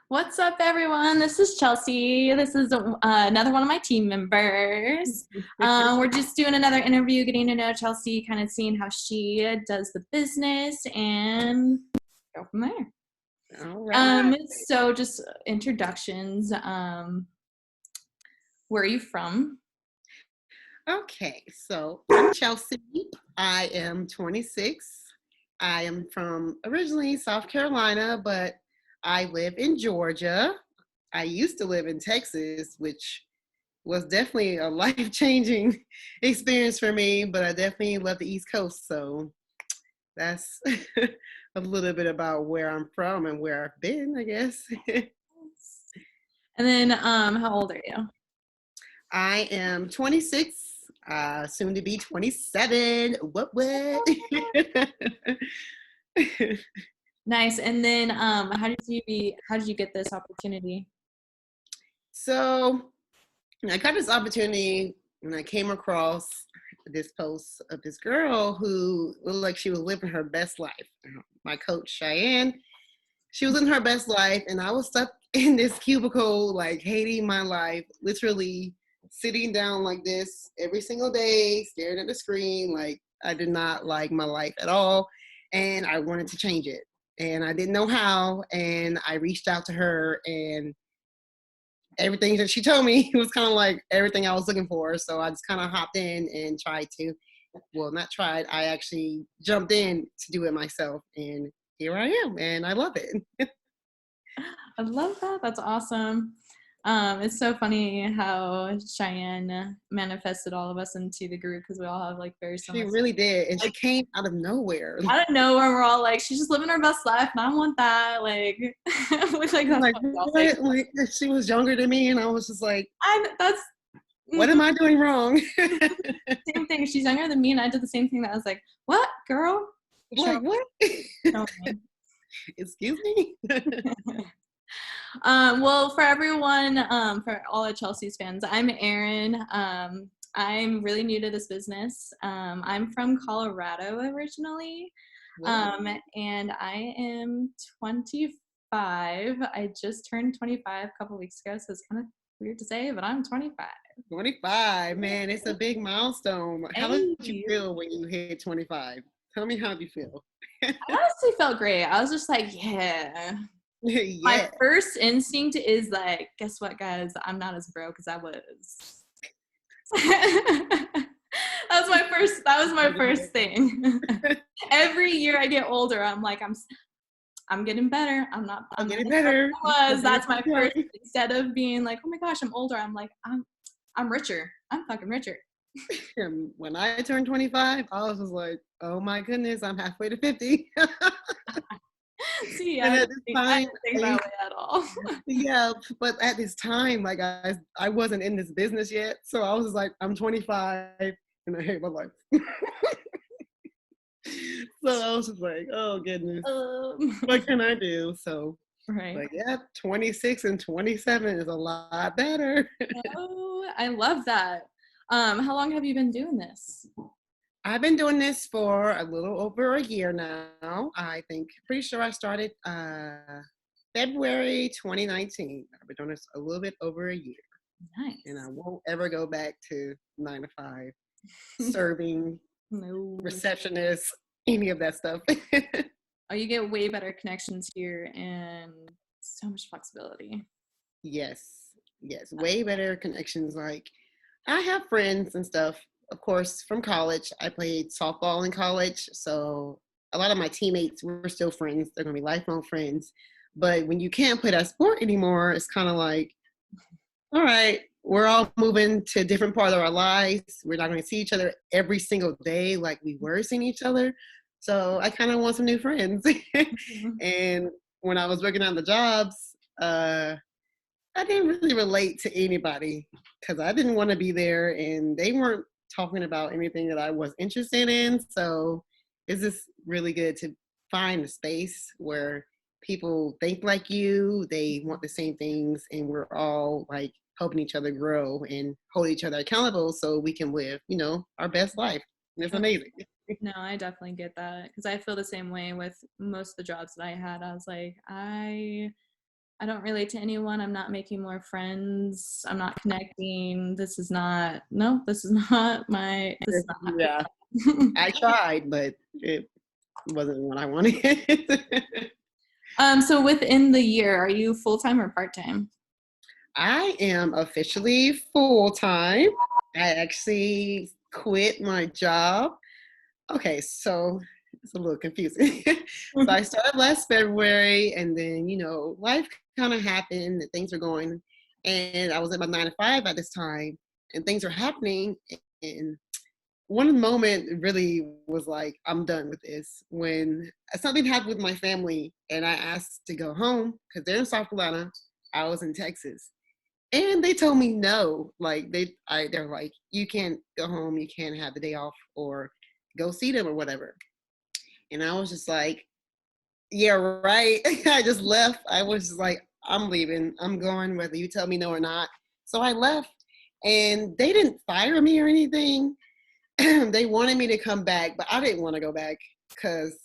What's up, everyone? This is Chelsey. This is another one of my team members. We're just doing another interview, getting to know Chelsey, kind of seeing how she does the business, and go from there. All right. So just introductions. Where are you from? Okay, so I'm Chelsey. I am 26. I am from originally South Carolina, but I live in Georgia. I used to live in Texas, which was definitely a life-changing experience for me, but I definitely love the East Coast. So that's a little bit about where I'm from and where I've been, I guess. And then, how old are you? I am 26, soon to be 27. What? Nice. And then, how did you get this opportunity? So I got this opportunity when I came across this post of this girl who looked like she was living her best life. My coach, Cheyenne, she was in her best life, and I was stuck in this cubicle, like hating my life, literally sitting down like this every single day, staring at the screen. Like I did not like my life at all, and I wanted to change it. And I didn't know how, and I reached out to her, and everything that she told me was kind of like everything I was looking for. So I just kind of hopped in and tried to, well, not tried, I actually jumped in to do it myself. And here I am, and I love it. I love that. That's awesome. It's so funny how Cheyenne manifested all of us into the group because we all have like very She similar. really did. And she Like, came out of nowhere. I don't know where we're all like, she's just living her best life, and I want that. Like, like that's Like, what we all say. what? Like, she was younger than me, and I was just like, That's what am I doing wrong? same thing. She's younger than me, and I did the same thing. That I was like, what, girl? Show Like, what? me. Excuse me? Well, for everyone, for all the Chelsea's fans, I'm Erin. I'm really new to this business. I'm from Colorado originally, and I am 25. I just turned 25 a couple weeks ago, so it's kind of weird to say, but I'm 25. 25, man, it's a big milestone. How did you Hey. feel when you hit 25? Tell me how you feel. I honestly felt great. I was just like, yeah. My Yeah. first instinct is like, guess what, guys? I'm not as broke as I was. That was my first thing. Every year I get older, I'm like, I'm getting better. I'm Getting not as broke better. as I was. That's my first, instead of being like, oh my gosh, I'm older, I'm like, I'm richer. I'm fucking richer. And when I turned 25, I was just like, oh my goodness, I'm halfway to 50. See, And I at didn't this think, I time, didn't think that way at all. yeah, but at this time, like I wasn't in this business yet. So I was just like, I'm 25 and I hate my life. So I was just like, oh goodness, what can I do? So, Right. but yeah, 26 and 27 is a lot better. Oh, I love that. How long have you been doing this? I've been doing this for a little over a year now. I think, pretty sure I started February 2019. I've been doing this a little bit over a year. Nice. And I won't ever go back to 9 to 5, serving, No. receptionist, any of that stuff. Oh, you get way better connections here and so much flexibility. Yes, way better connections. Like, I have friends and stuff, of course, from college. I played softball in college, so a lot of my teammates were still friends. They're gonna be lifelong friends. But when you can't play that sport anymore, it's kind of like, all right, we're all moving to a different part of our lives. We're not going to see each other every single day like we were seeing each other. So I kind of want some new friends. And when I was working on the jobs, I didn't really relate to anybody because I didn't want to be there and they weren't talking about anything that I was interested in. So it's just really good to find a space where people think like you, they want the same things, and we're all like helping each other grow and hold each other accountable so we can live, our best life. And it's amazing. No, I definitely get that because I feel the same way with most of the jobs that I had. I was like, I I don't relate to anyone. I'm not making more friends. I'm not connecting. This is not, no, this is not my, this is not Yeah, happening. I tried, but it wasn't what I wanted. So within the year, are you full-time or part-time? I am officially full time. I actually quit my job. Okay, so it's a little confusing. So I started last February, and then life kind of happened, and things were going, and I was at my 9 to 5 at this time, and things were happening, and one moment really was like, I'm done with this. When something happened with my family, and I asked to go home because they're in South Carolina, I was in Texas, and they told me no. Like they're like, you can't go home, you can't have the day off, or go see them or whatever. And I was just like, yeah, right. I just left. I was just like, I'm leaving. I'm going whether you tell me no or not. So I left, and they didn't fire me or anything. They wanted me to come back, but I didn't want to go back because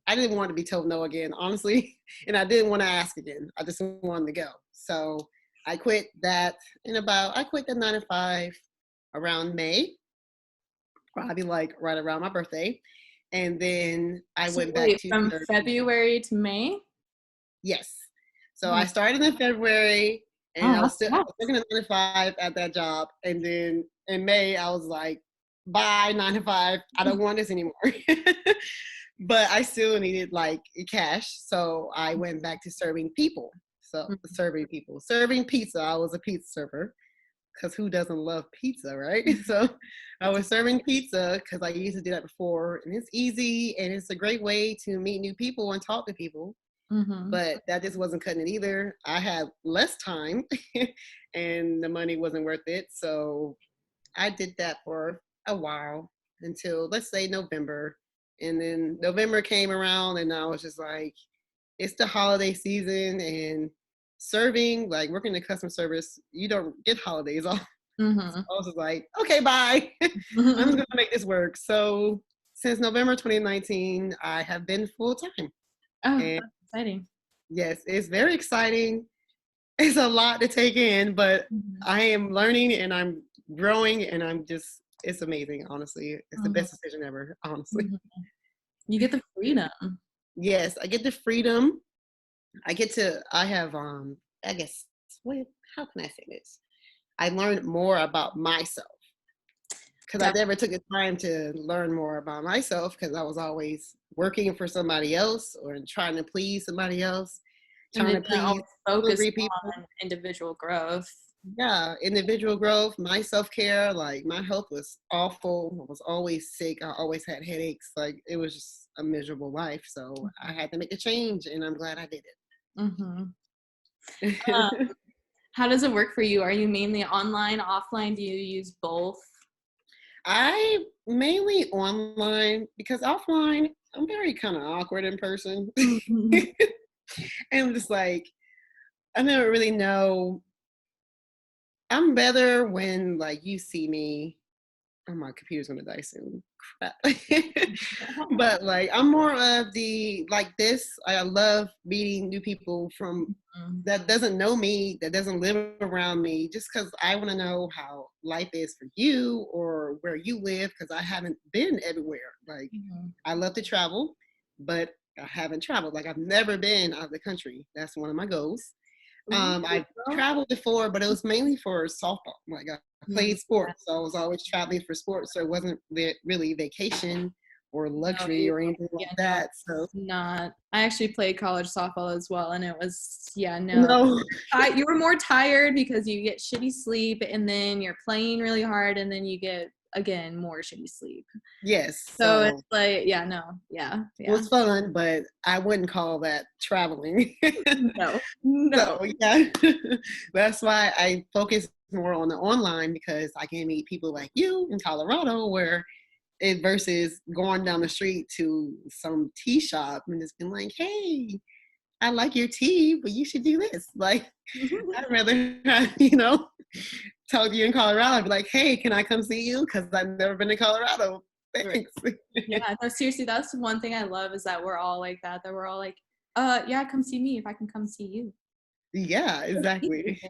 I didn't want to be told no again, honestly. And I didn't want to ask again. I just wanted to go. So I quit that I quit the 9 to 5 around May, probably like right around my birthday. And then I So went back wait, to from serving. February to May? Yes. So Oh, I started in February, and oh, I was that's still I fast. was working at 9 to 5 at that job. And then in May, I was like, bye, 9 to 5. I don't want this anymore. But I still needed like cash. So I went back to serving people. So serving pizza. I was a pizza server because who doesn't love pizza, right? So I was serving pizza because I used to do that before, and it's easy and it's a great way to meet new people and talk to people. Mm-hmm. But that just wasn't cutting it either. I had less time and the money wasn't worth it. So I did that for a while until, let's say, November. And then November came around, and I was just like, it's the holiday season, and serving, like working in customer service, you don't get holidays off. So Mm-hmm. I was just like, okay, bye. I'm just going to make this work. So since November 2019, I have been full time. Oh, And that's exciting. yes, it's very exciting. It's a lot to take in, but Mhm. I am learning and I'm growing, and it's amazing, honestly. It's the Mhm. best decision ever, honestly. Mhm. You get the freedom. Yes, I get the freedom. I have, I guess, how can I say this? I learned more about myself because I never took the time to learn more about myself because I was always working for somebody else or trying to please somebody else, And trying then to you're please always focused hungry people. on individual growth. Yeah, individual growth, my self-care, like my health was awful. I was always sick. I always had headaches. Like it was just a miserable life. So I had to make a change, and I'm glad I did Mm-hmm. it. How does it work for you? Are you mainly online, offline? Do you use both? I mainly online because offline, I'm very kind of awkward in person. Mhm. And I'm just like, I never really know. I'm better when like you see me. Oh, my computer's gonna die soon. Crap. But like I'm more of the like this. I love meeting new people from that doesn't know me, that doesn't live around me, just because I want to know how life is for you or where you live, because I haven't been everywhere. Like Mhm. I love to travel, but I haven't traveled. Like I've never been out of the country. That's one of my goals. Ooh, I've girl. traveled before, but it was mainly for softball. Like I Mm, played sports, so I was always traveling for sports. So it wasn't really vacation or no, luxury you, or anything yeah, like no, that. So it's not. I actually played college softball as well, and it was, yeah, no. no, You were more tired because you get shitty sleep, and then you're playing really hard, and then you get, again, more shitty sleep. yes. So it's So like, yeah, no, yeah, it yeah. was fun, but I wouldn't call that traveling. No, no. So yeah, that's why I focus more on the online, because I can meet people like you in Colorado, where it versus going down the street to some tea shop and just being like, hey, I like your tea, but you should do this. Like, I'd rather, talk to you in Colorado and be like, hey, can I come see you? Because I've never been to Colorado. Right. Thanks. Yeah, no, seriously, that's one thing I love is that we're all like that we're all like, yeah, come see me if I can come see you. Yeah, exactly.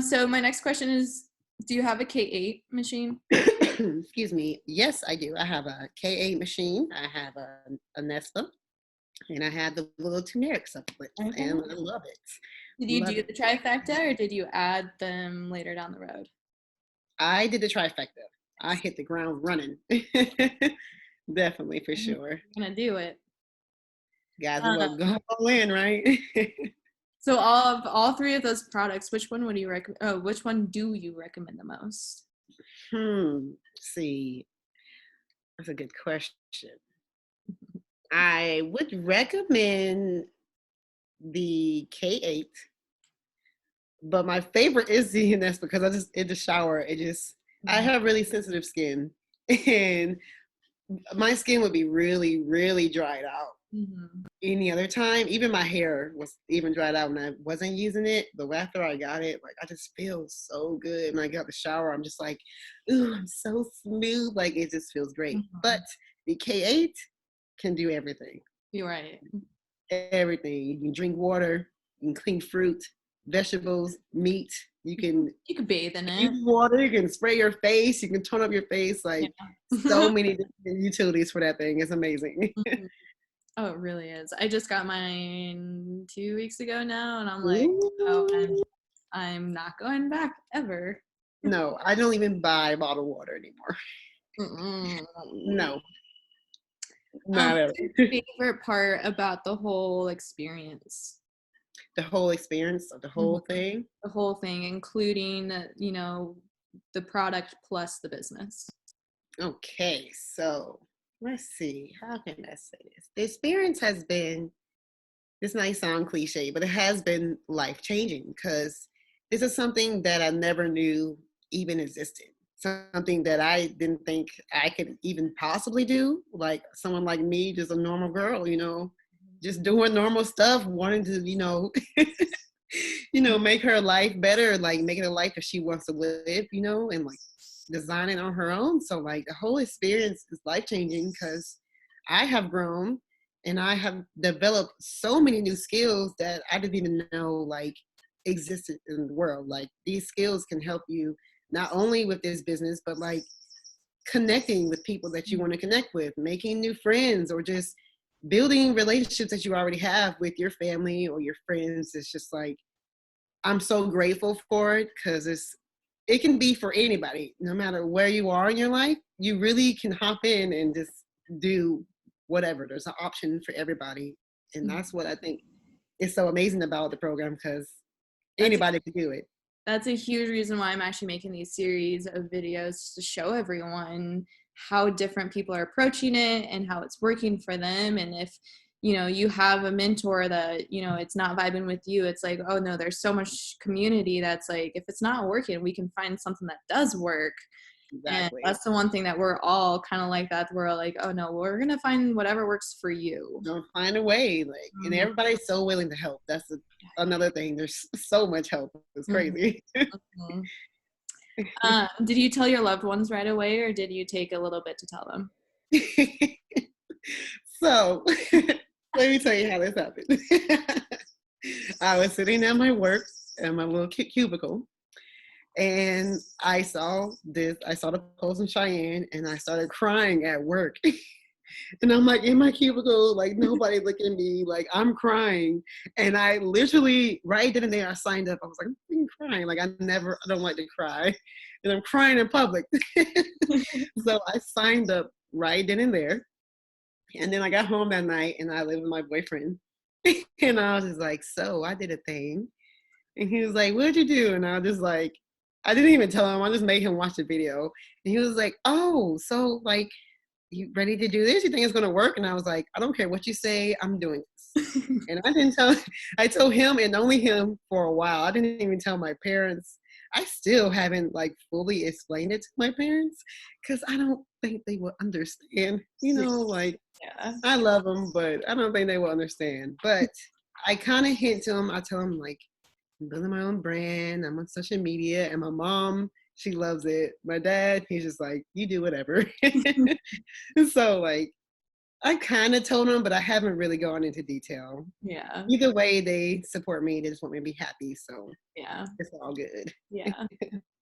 So my next question is, do you have a K8 machine? Excuse me. Yes, I do. I have a K8 machine. I have a Nesta, and I have the little turmeric supplements, Okay. and I love it. Did you Love do it. the trifecta or did you add them later down the road? I did the trifecta. I hit the ground running. Definitely, for Mhm. sure. I'm gonna do it. Guys, Uh, well, go all in, right? so all three of those products, which one would you recommend? Oh, which one do you recommend the most? See, that's a good question. I would recommend the K8, but my favorite is the that's because I just in the shower, I Mhm. have really sensitive skin, and my skin would be really, really dried out Mhm. any other time. Even my hair was even dried out when I wasn't using it. But after I got it, like I just feel so good. And I got the shower, I'm just like, ooh, I'm so smooth. Like it just feels great. But Mhm. the K8 can do everything. You're right. Everything. You can drink water, you can clean fruit, vegetables, meat. You can You could bathe in it. use water, you can spray your face, you can tone up your face. Yeah. Like so many different utilities for that thing. It's amazing. Mhm. Oh, it really is. I just got mine 2 weeks ago now, and I'm like, oh, Ooh. I'm not going back ever. No, I don't even buy bottled water anymore. Mm-mm. No, not What's ever. your favorite part about the whole experience? The whole experience of the Mhm. whole thing. The whole thing, including, the product plus the business. Okay, so let's see. How can I say this? The experience has been, this might sound cliche, but it has been life changing because this is something that I never knew even existed. Something that I didn't think I could even possibly do. Like someone like me, just a normal girl, just doing normal stuff, wanting to, make her life better, like making a life that she wants to live, and like design it on her own. So like the whole experience is life changing because I have grown and I have developed so many new skills that I didn't even know like existed in the world. Like these skills can help you not only with this business, but like connecting with people that you want to connect with, making new friends, or just building relationships that you already have with your family or your friends. It's just like I'm so grateful for it because it can be for anybody, no matter where you are in your life. You really can hop in and just do whatever. There's an option for everybody, and Mhm. that's what I think is so amazing about the program because That's anybody can do it. that's a huge reason why I'm actually making these series of videos to show everyone how different people are approaching it and how it's working for them. And if you have a mentor that it's not vibing with you, it's like, oh no, there's so much community that's like, if it's not working, we can find something that does work. And Exactly. that's the one thing that we're all kind of like, that we're like, oh no, we're gonna find whatever works for you. Don't find a way, like, and Mhm. everybody's so willing to help. That's another thing. There's so much help. It's Mhm. crazy. Mhm. Did you tell your loved ones right away, or did you take a little bit to tell them? So let me tell you how this happened. I was sitting at my work in my little cubicle, and I saw the post in Cheyenne, and I started crying at work. And I'm like in my cubicle, like nobody looking at me, like I'm crying. And I literally, right then and there, I signed up. I was like, I'm crying. Like I don't like to cry. And I'm crying in public. So I signed up right then and there. And then I got home that night and I lived with my boyfriend. And I was just like, so I did a thing. And he was like, what did you do? And I was just like, I didn't even tell him. I just made him watch the video. And he was like, oh, so like, you ready to do this? You think it's going to work? And I was like, I don't care what you say. I'm doing this. And I didn't tell, I told him and only him for a while. I didn't even tell my parents. I still haven't like fully explained it to my parents because I don't think they will understand. Like Yeah. I love them, but I don't think they will understand. But I kind of hint to them. I tell them like, I'm building my own brand. I'm on social media, and my mom, she loves it. My dad, he's just like, you do whatever. So like, I kind of told them, but I haven't really gone into detail. Yeah. Either way, they support me. They just want me to be happy, so Yeah. it's all good. Yeah.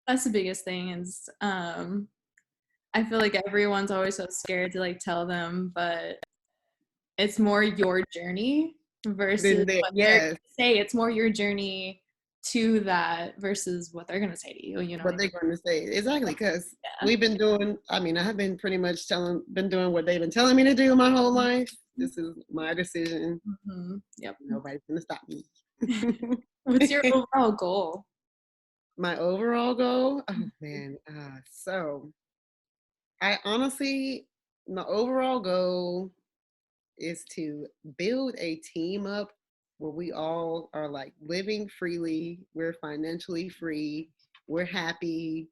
That's the biggest thing is I feel like everyone's always so scared to like tell them, but it's more your journey versus Then they, what they're yes, gonna say. It's more your journey to that versus what they're gonna say to you. You know what what I they're mean? going to say exactly because Yeah. we've been doing. I mean, I have been pretty much been doing what they've been telling me to do my whole life. This is my decision. Yep. Nobody's going to stop me. What's your overall goal? My overall goal, oh man, so I honestly, my overall goal is to build a team up where we all are like living freely, we're financially free, we're happy,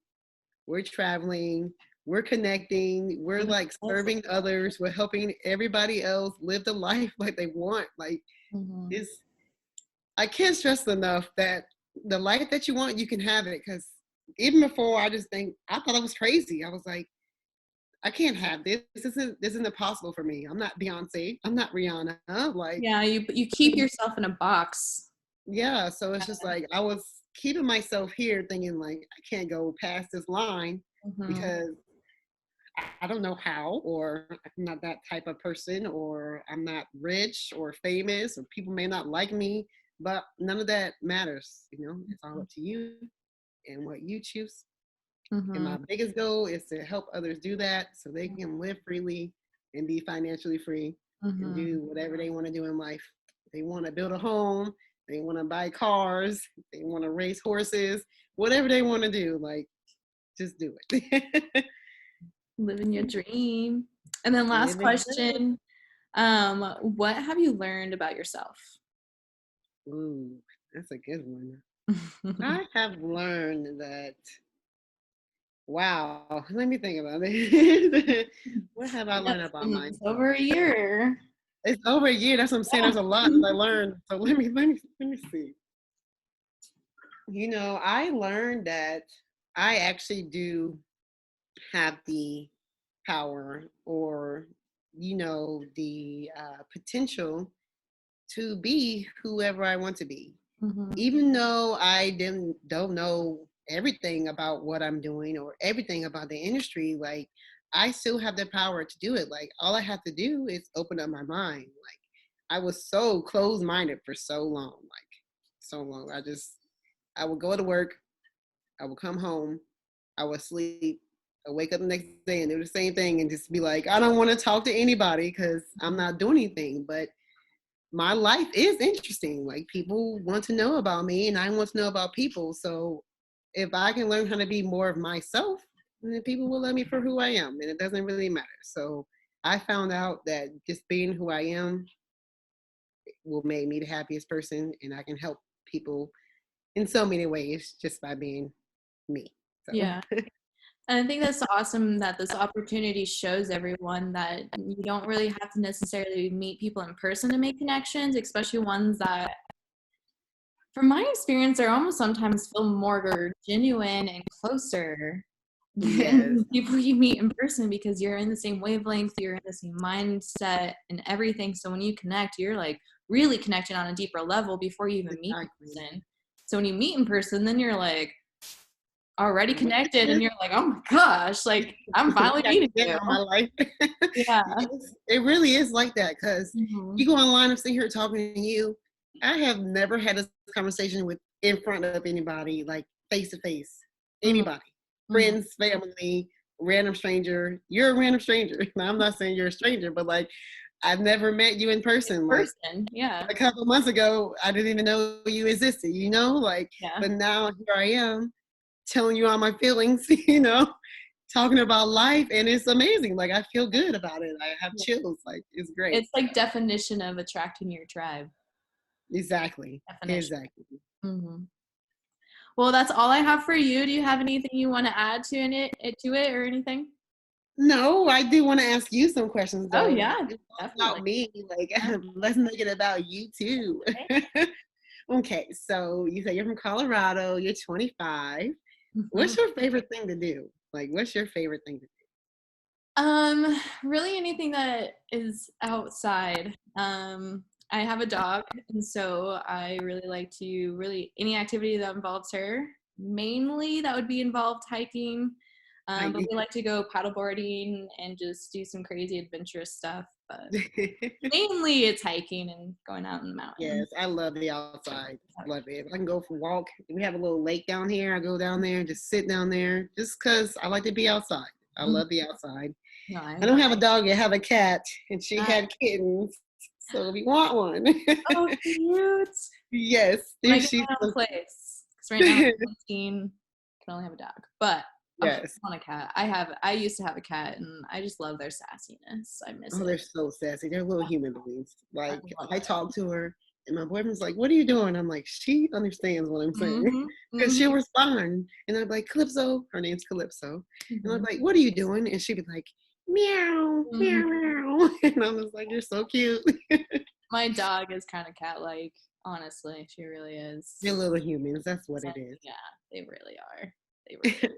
we're traveling, we're connecting, we're like serving others, we're helping everybody else live the life like they want. Like Mm-hmm. it's, I can't stress enough that the life that you want, you can have it. Because even before, I thought I was crazy. I was like, I can't have this. This isn't impossible for me. I'm not Beyonce. I'm not Rihanna. Like, Yeah, you keep yourself in a box. yeah. So it's just like I was keeping myself here, thinking like I can't go past this line Mm-hmm. because I don't know how, or I'm not that type of person, or I'm not rich or famous, or people may not like me. But none of that matters. It's all up to you and what you choose. And Mm-hmm. my biggest goal is to help others do that so they can live freely and be financially free and Mm-hmm. do whatever they want to do in life. They want to build a home, they want to buy cars, they want to race horses, whatever they want to do, like just do it. Living your dream. And then last Living good. question, what have you learned about yourself? Ooh, that's a good one. I have learned that, wow, let me think about it. What have I Yes, learned about it's myself? over a year. It's over a year. That's what I'm saying. There's a lot that I learned. So let me see. I learned that I actually do have the power or the potential to be whoever I want to be. Mm-hmm. Even though I don't know everything about what I'm doing or everything about the industry, like I still have the power to do it. Like all I have to do is open up my mind. Like I was so closed minded for so long, like so long. I would go to work, I would come home, I would sleep, I wake up the next day and do the same thing and just be like, I don't want to talk to anybody because I'm not doing anything. But my life is interesting. Like people want to know about me and I want to know about people. So if I can learn how to be more of myself, then people will love me for who I am. And it doesn't really matter. So I found out that just being who I am will make me the happiest person and I can help people in so many ways just by being me. So Yeah. And I think that's awesome that this opportunity shows everyone that you don't really have to necessarily meet people in person to make connections, especially ones that, from my experience, are almost sometimes feel more genuine and closer yes, than people you meet in person because you're in the same wavelength, you're in the same mindset and everything. So when you connect, you're like really connecting on a deeper level before you even meet in exactly. person. So when you meet in person, then you're like already What connected is and you're like, oh my gosh, like I'm finally what I meeting can get you. on my life? Yeah. Yes, it really is like that because Mhm. you go online and sit here talking to you. I have never had a conversation with in front of anybody, like face to face. Mhm. Anybody, Mhm. friends, family, random stranger. You're a random stranger. Now, I'm not saying you're a stranger, but like I've never met you in person. Like Person. Yeah. a couple months ago, I didn't even know you existed. Like, Yeah. but now here I am telling you all my feelings. Talking about life, and it's amazing. Like I feel good about it. I have Yeah. chills. Like it's great. It's like definition of attracting your tribe. Exactly. Definition. Exactly. Hmm. Well, that's all I have for you. Do you have anything you want to add to it or anything? No, I do want to ask you some questions Oh though. yeah, It's all definitely. about me. Like Yeah. let's make it about you too. Okay. Okay, so you say you're from Colorado, you're 25. Mhm. What's your favorite thing to do? Like what's your favorite thing to do? Really anything that is outside. I have a dog, and so I really like to any activity that involves her. Mainly, that would be involved hiking. But we like to go paddleboarding and just do some crazy adventurous stuff. But mainly, it's hiking and going out in the mountains. Yes, I love the outside. Love it. I can go for a walk. We have a little lake down here. I go down there and just sit down there just because I like to be outside. I love the outside. No, I I don't have a dog. I have a cat, and she Uh, had kittens. So we want one. Oh, cute. Yes, When I there get she's. my own place, because right now I'm 15, can only have a dog. But I Yes. want a cat. I used to have a cat, and I just love their sassiness. I miss Oh, it. they're so sassy. They're little human beings. I Like love I it. talk to her, and my boyfriend's like, "What are you doing?" I'm like, "She understands what I'm saying," Mm-hmm. because Mm-hmm. she'll respond, and I'm like, "Calypso." Her name's Calypso, and I'm Mm-hmm. like, "What are you doing?" And she'd be like, "Meow, Mm-hmm. meow, meow," and I'm just like, "You're so cute." My dog is kind of cat-like. Honestly, she really is. They're little humans. That's what So, it is. yeah, they really are. They really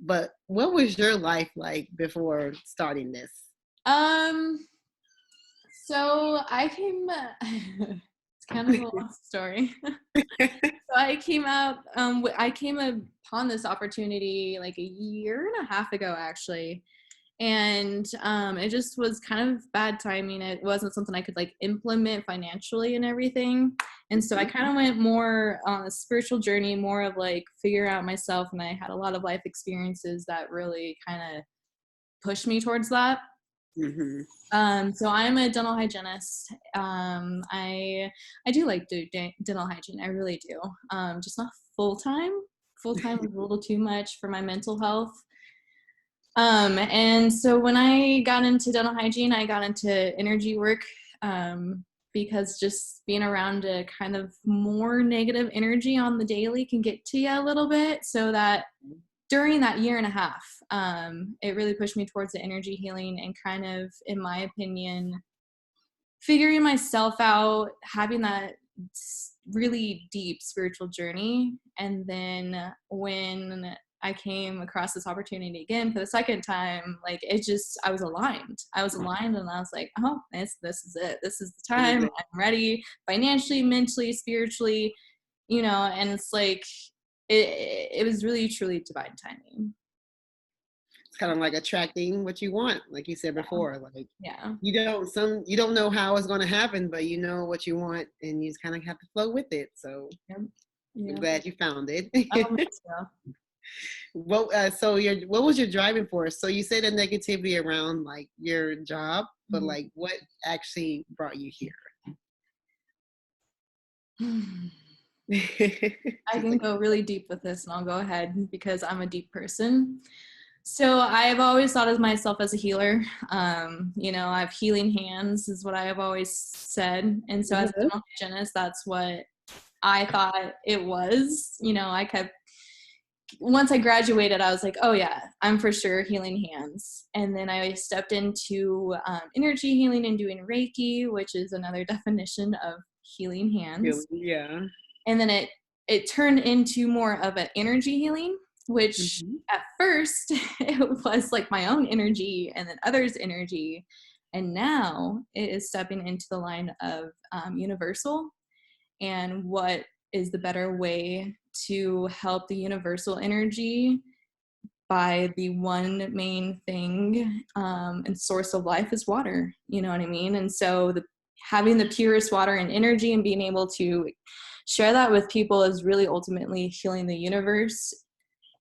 But what was your life like before starting this? are. So I came. It's kind of a long story. So I came out. I came upon this opportunity like a year and a half ago, actually, and it just was kind of bad timing. It wasn't something I could like implement financially and everything, and so I kind of went more on a spiritual journey, more of like figure out myself, and I had a lot of life experiences that really kind of pushed me towards that. Mm-hmm. So I'm a dental hygienist. I do like dental hygiene. I really do. Just not full time. Full time is a little too much for my mental health. And so when I got into dental hygiene, I got into energy work because just being around a kind of more negative energy on the daily can get to you a little bit. So that during that year and a half, it really pushed me towards the energy healing and kind of, in my opinion, figuring myself out, having that really deep spiritual journey. And then when I came across this opportunity again for the second time, like it just, I was aligned. And I was like, oh, this is it. This is the time. I'm ready financially, mentally, spiritually, and it's like, it was really, truly divine timing. It's kind of like attracting what you want, like you said before. Like Yeah. you don't know how it's going to happen, but you know what you want, and you just kind of have to flow with it. So Yep. I'm Yeah. glad you found it. Oh, me too. Well, so what was your driving force? So you said the negativity around like your job, but Mhm. like what actually brought you here? I She's can like, go really deep with this, and I'll go ahead because I'm a deep person. So I've always thought of myself as a healer. I have healing hands, is what I have always said. And so as a "Mhm." dental hygienist, that's what I thought it was. Once I graduated, I was like, oh yeah, I'm for sure healing hands. And then I stepped into energy healing and doing Reiki, which is another definition of healing hands. Yeah. And then it turned into more of an energy healing, which Mhm. at first it was like my own energy and then others' energy. And now it is stepping into the line of universal, and what is the better way to help the universal energy by the one main thing and source of life is water. You know what I mean? And so having the purest water and energy and being able to share that with people is really ultimately healing the universe.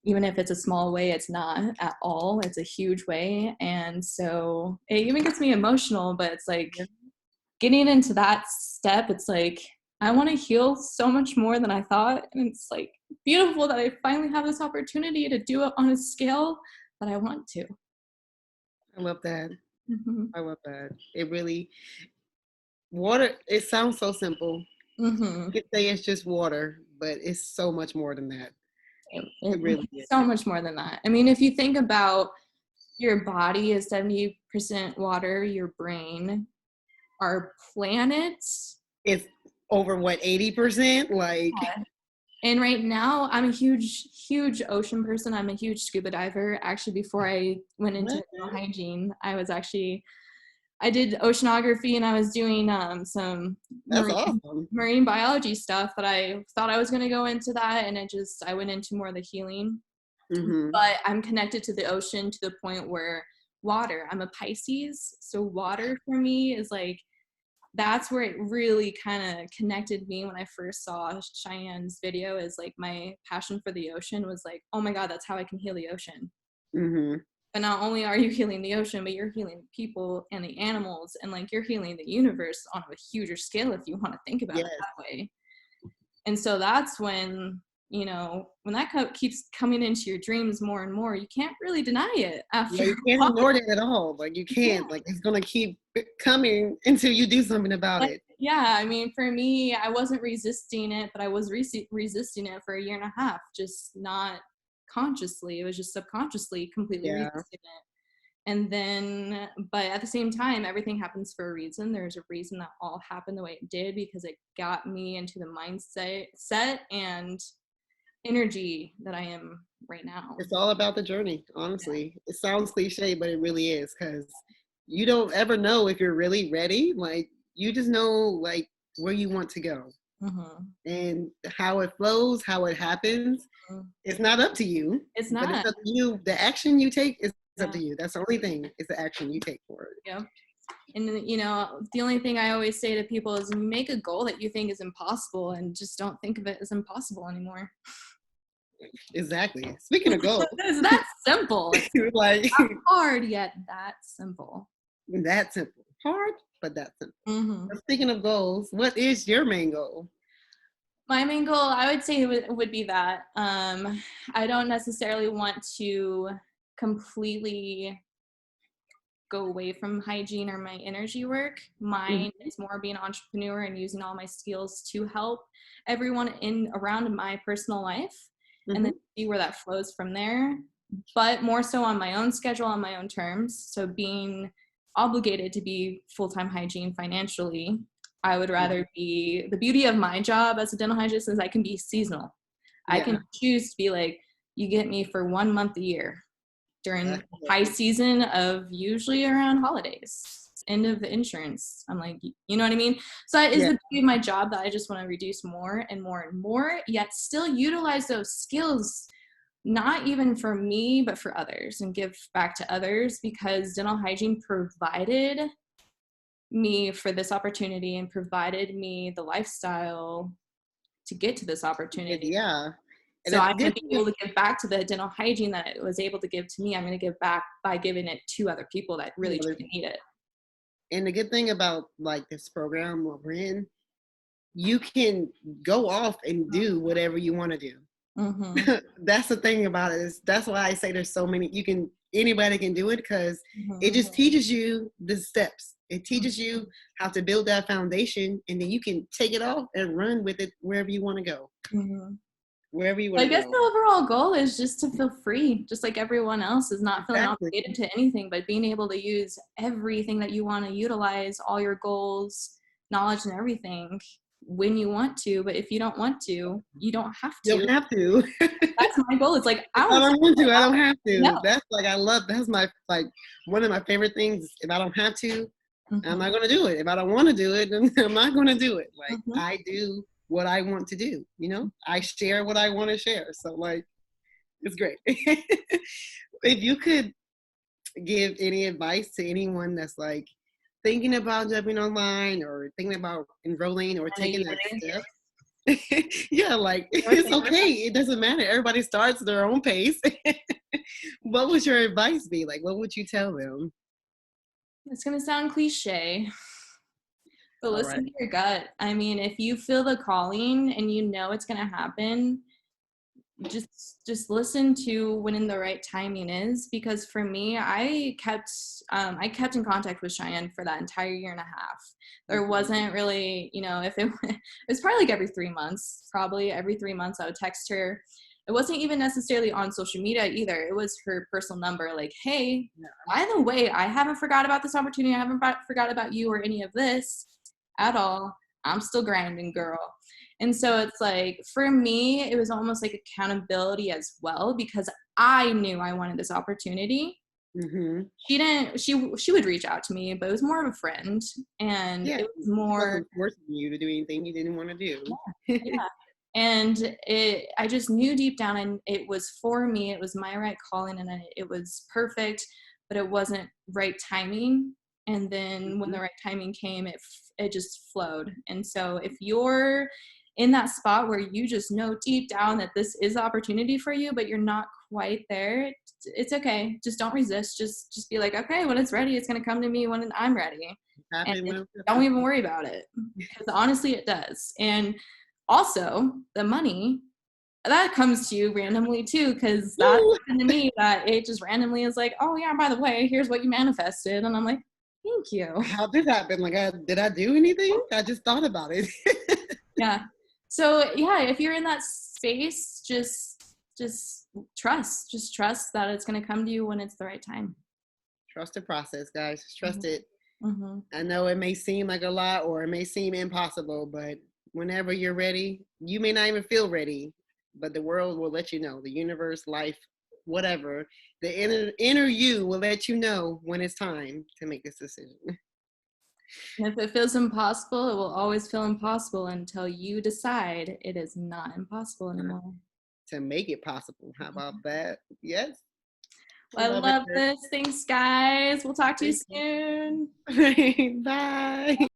Even if it's a small way, it's not at all. It's a huge way. And so it even gets me emotional, but it's like getting into that step, it's like, I want to heal so much more than I thought. And it's like beautiful that I finally have this opportunity to do it on a scale that I want to. I love that. Mm-hmm. I love that. It really water. It sounds so simple. Mm-hmm. You could say it's just water, but it's so much more than that. It really is. So much more than that. I mean, if you think about your body is 70% water, your brain, our planet, It's over what 80%. Like And right now, I'm a huge ocean person. I'm a huge scuba diver. Actually, before I went into dental hygiene, I did oceanography, and I was doing some That's awesome. marine biology stuff. But I thought I was going to go into that, and I went into more of the healing. Mm-hmm. But I'm connected to the ocean to the point where water. I'm a Pisces, so water for me is like, that's where it really kind of connected me when I first saw Cheyenne's video. Is like, my passion for the ocean was like, oh my God, that's how I can heal the ocean. Mm-hmm. But not only are you healing the ocean, but you're healing people and the animals, and like, you're healing the universe on a huger scale if you want to think about it that way. And so that's when, when that keeps coming into your dreams more and more, you can't really deny it after. Yeah, you can't ignore it at all. Like, you can't. Like, it's gonna keep coming until you do something about it. Yeah, I mean, for me, I wasn't resisting it, but I was resisting it for a year and a half, just not consciously. It was just subconsciously completely resisting it. And then, but at the same time, everything happens for a reason. There's a reason that all happened the way it did, because it got me into the mindset and energy that I am right now. It's all about the journey, honestly. It sounds cliche, but it really is, because you don't ever know if you're really ready. Like, you just know, like, where you want to go. Mm-hmm. And how it flows, how it happens, it's not up to you. It's not. But it's up to you. The action you take is up to you. That's the only thing, is the action you take for it. Yeah. And, the only thing I always say to people is, make a goal that you think is impossible, and just don't think of it as impossible anymore. Exactly. Speaking of goals. It's that simple. It's like, not hard, yet that simple. That simple. Hard, but that simple. Mm-hmm. Speaking of goals, what is your main goal? My main goal, I would say, would be that. I don't necessarily want to completely go away from hygiene or my energy work. Mine is more being an entrepreneur and using all my skills to help everyone around my personal life, and then see where that flows from there. But more so on my own schedule, on my own terms. So being obligated to be full-time hygiene financially, I would rather be, the beauty of my job as a dental hygienist is I can be seasonal. I can choose to be like, you get me for 1 month a year during high season of usually around holidays, end of the insurance. I'm like, you know what I mean? So that is the beauty of my job, that I just want to reduce more and more and more, yet still utilize those skills, not even for me, but for others, and give back to others, because dental hygiene provided me for this opportunity and provided me the lifestyle to get to this opportunity. Yeah. So I'm going to be able to give back to the dental hygiene that it was able to give to me. I'm going to give back by giving it to other people that really need it. And the good thing about like this program we're in, you can go off and do whatever you want to do. That's the thing about it. That's why I say there's so many. Anybody can do it, because it just teaches you the steps. It teaches you how to build that foundation, and then you can take it off and run with it wherever you want to go. Wherever you want to go. I guess the overall goal is just to feel free, just like everyone else, is not feeling obligated to anything, but being able to use everything that you want to utilize, all your goals, knowledge, and everything when you want to. But if you don't want to, you don't have to. You don't have to. That's my goal. It's like, I don't want to. I don't have to. No. That's like, that's my, like, one of my favorite things. If I don't have to, I'm not going to do it. If I don't want to do it, then I'm not going to do it. Like, I do what I want to do, I share what I want to share. So, like, it's great. If you could give any advice to anyone that's like thinking about jumping online, or thinking about enrolling, or taking that step, like, it's okay. It doesn't matter. Everybody starts at their own pace. What would your advice be? Like, what would you tell them? It's going to sound cliche, but listen to your gut. I mean, if you feel the calling and you know it's going to happen, just listen to when the right timing is. Because for me, I kept in contact with Cheyenne for that entire year and a half. There wasn't really, if it was probably like every 3 months, I would text her. It wasn't even necessarily on social media either. It was her personal number, like, hey, by the way, I haven't forgot about this opportunity. I haven't forgot about you or any of this at all. I'm still grinding, girl. And so it's like, for me, it was almost like accountability as well, because I knew I wanted this opportunity. Mm-hmm. She would reach out to me, but it was more of a friend, and Yeah, it was she more, wasn't forcing you to do anything you didn't want to do. yeah. And I just knew deep down, and it was for me, it was my right calling, and it was perfect, but it wasn't right timing. And then when Mm-hmm. the right timing came, it just flowed. And so if you're in that spot where you just know deep down that this is opportunity for you, but you're not quite there, it's okay. Just don't resist. Just be like, okay, when it's ready, it's going to come to me when I'm ready. And Happy when don't even worry about it, because honestly it does. And also the money that comes to you randomly too, because that happened to me, that it just randomly is like, oh yeah, by the way, here's what you manifested. And I'm like, thank you. How did that happen? Like, did I do anything? I just thought about it. Yeah. So yeah, if you're in that space, just trust that it's going to come to you when it's the right time. Trust the process, guys. Just trust Mm-hmm. it. Mm-hmm. I know it may seem like a lot or it may seem impossible, but whenever you're ready, you may not even feel ready, but the world will let you know. The universe, life, whatever, the inner you will let you know when it's time to make this decision. And if it feels impossible, it will always feel impossible until you decide it is not impossible anymore. To make it possible. How about that? Yes. Well, I Love it. love this. Thanks, guys. We'll talk to you Thank soon. you. Bye.